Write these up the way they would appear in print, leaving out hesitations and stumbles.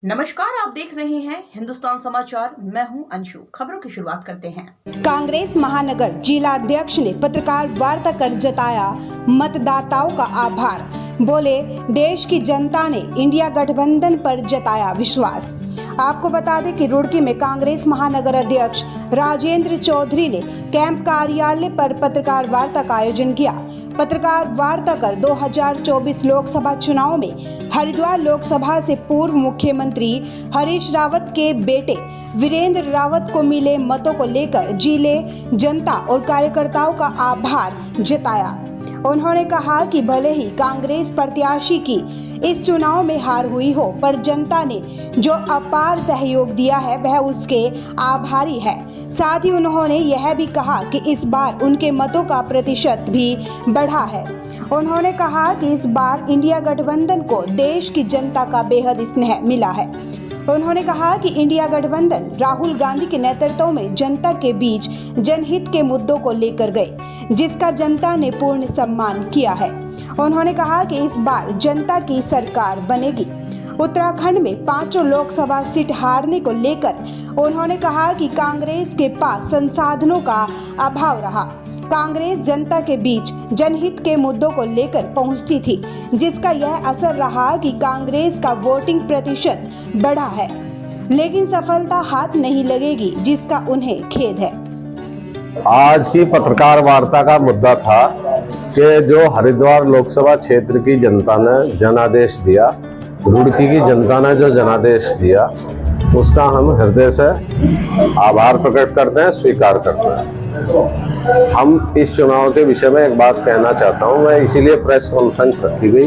नमस्कार, आप देख रहे हैं हिंदुस्तान समाचार। मैं हूं अंशु। खबरों की शुरुआत करते हैं। कांग्रेस महानगर जिलाध्यक्ष ने पत्रकार वार्ता कर जताया मतदाताओं का आभार। बोले, देश की जनता ने इंडिया गठबंधन पर जताया विश्वास। आपको बता दें कि रुड़की में कांग्रेस महानगर अध्यक्ष राजेंद्र चौधरी ने कैंप कार्यालय पर पत्रकार वार्ता का आयोजन किया। पत्रकार वार्ता कर 2024 लोकसभा चुनाव में हरिद्वार लोकसभा से पूर्व मुख्यमंत्री हरीश रावत के बेटे वीरेंद्र रावत को मिले मतों को लेकर जिले, जनता और कार्यकर्ताओं का आभार जताया। उन्होंने कहा कि भले ही कांग्रेस प्रत्याशी की इस चुनाव में हार हुई हो, पर जनता ने जो अपार सहयोग दिया है वह उसके आभारी है। साथ ही उन्होंने यह भी कहा कि इस बार उनके मतों का प्रतिशत भी बढ़ा है। उन्होंने कहा कि इस बार इंडिया गठबंधन को देश की जनता का बेहद स्नेह मिला है। उन्होंने कहा कि इंडिया गठबंधन राहुल गांधी के नेतृत्व में जनता के बीच जनहित के मुद्दों को लेकर गए, जिसका जनता ने पूर्ण सम्मान किया है। उन्होंने कहा कि इस बार जनता की सरकार बनेगी। उत्तराखंड में 5 लोकसभा सीट हारने को लेकर उन्होंने कहा कि कांग्रेस के पास संसाधनों का अभाव रहा। कांग्रेस जनता के बीच जनहित के मुद्दों को लेकर पहुंचती थी, जिसका यह असर रहा कि कांग्रेस का वोटिंग प्रतिशत बढ़ा है, लेकिन सफलता हाथ नहीं लगेगी, जिसका उन्हें खेद है। आज की पत्रकार वार्ता का मुद्दा था कि जो हरिद्वार लोकसभा क्षेत्र की जनता ने जनादेश दिया, रुड़की की जनता ने जो जनादेश दिया, उसका हम हृदय से आभार प्रकट करते हैं, स्वीकार करते हैं। हम इस चुनाव के विषय में एक बात कहना चाहता हूं। मैं इसीलिए प्रेस कॉन्फ्रेंस रखी गई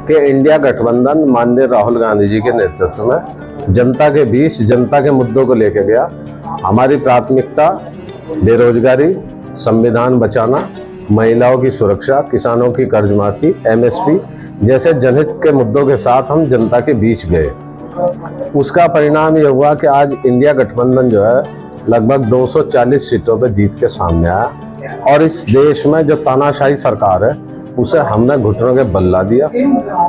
कि इंडिया गठबंधन माननीय राहुल गांधी जी के नेतृत्व में जनता के बीच जनता के मुद्दों को लेकर गया। हमारी प्राथमिकता बेरोजगारी, संविधान बचाना, महिलाओं की सुरक्षा, किसानों की कर्ज माफी, MSP जैसे जनहित के मुद्दों के साथ हम जनता के बीच गए। उसका परिणाम यह हुआ कि आज इंडिया गठबंधन जो है लगभग 240 सीटों पर जीत के सामने आया, और इस देश में जो तानाशाही सरकार है उसे हमने घुटनों के बल ला दिया।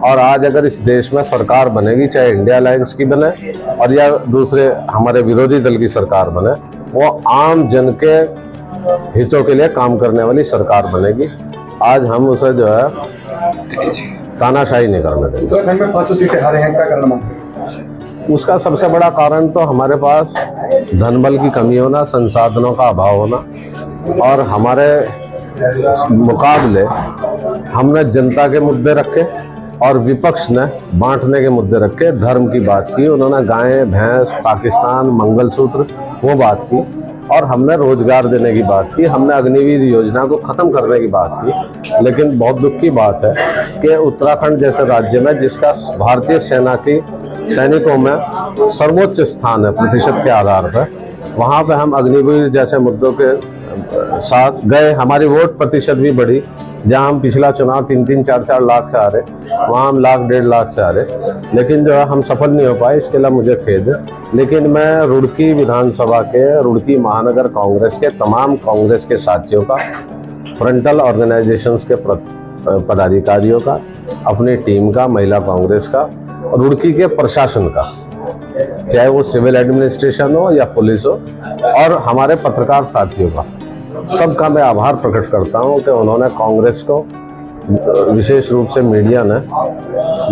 और आज अगर इस देश में सरकार बनेगी, चाहे इंडिया अलायंस की बने और या दूसरे हमारे विरोधी दल की सरकार बने, वो आम जन के हितों के लिए काम करने वाली सरकार बनेगी। आज हम उसे जो है तानाशाही नहीं करने देंगे। उत्तराखंड में 500 सीटें हारे हैं, क्या करना मांगते हैं? उसका सबसे बड़ा कारण तो हमारे पास धनबल की कमी होना, संसाधनों का अभाव होना, और हमारे मुकाबले हमने जनता के मुद्दे रखे और विपक्ष ने बांटने के मुद्दे रखे। धर्म की बात की उन्होंने, गायें, भैंस, पाकिस्तान, मंगलसूत्र, वो बात की, और हमने रोजगार देने की बात की, हमने अग्निवीर योजना को खत्म करने की बात की। लेकिन बहुत दुख की बात है कि उत्तराखंड जैसे राज्य में, जिसका भारतीय सेना की सैनिकों में सर्वोच्च स्थान है प्रतिशत के आधार पर, वहाँ पे हम अग्निवीर जैसे मुद्दों के साथ गए। हमारी वोट प्रतिशत भी बढ़ी। जहाँ हम पिछला चुनाव 3-3, 4-4 लाख से आ रहे, वहाँ हम 1-1.5 लाख से आ रहे, लेकिन जो है हम सफल नहीं हो पाए। इसके लिए मुझे खेद है। लेकिन मैं रुड़की विधानसभा के, रुड़की महानगर कांग्रेस के तमाम कांग्रेस के साथियों का, फ्रंटल ऑर्गेनाइजेशंस के पदाधिकारियों का, अपनी टीम का, महिला कांग्रेस का, रुड़की के प्रशासन का, चाहे वो सिविल एडमिनिस्ट्रेशन हो या पुलिस हो, और हमारे पत्रकार साथियों का, सबका मैं आभार प्रकट करता हूं कि उन्होंने कांग्रेस को, विशेष रूप से मीडिया ने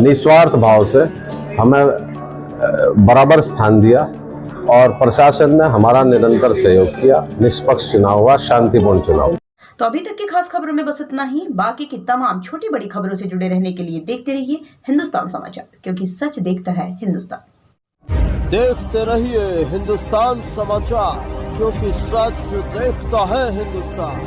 निस्वार्थ भाव से हमें बराबर स्थान दिया, और प्रशासन ने हमारा निरंतर सहयोग किया। निष्पक्ष चुनाव हुआ, शांतिपूर्ण चुनाव। तो अभी तक की खास खबरों में बस इतना ही। बाकी की तमाम छोटी बड़ी खबरों से जुड़े रहने के लिए देखते रहिए हिंदुस्तान समाचार, क्योंकि सच देखता है हिंदुस्तान। देखते रहिए हिंदुस्तान समाचार, क्योंकि सच देखता है हिंदुस्तान।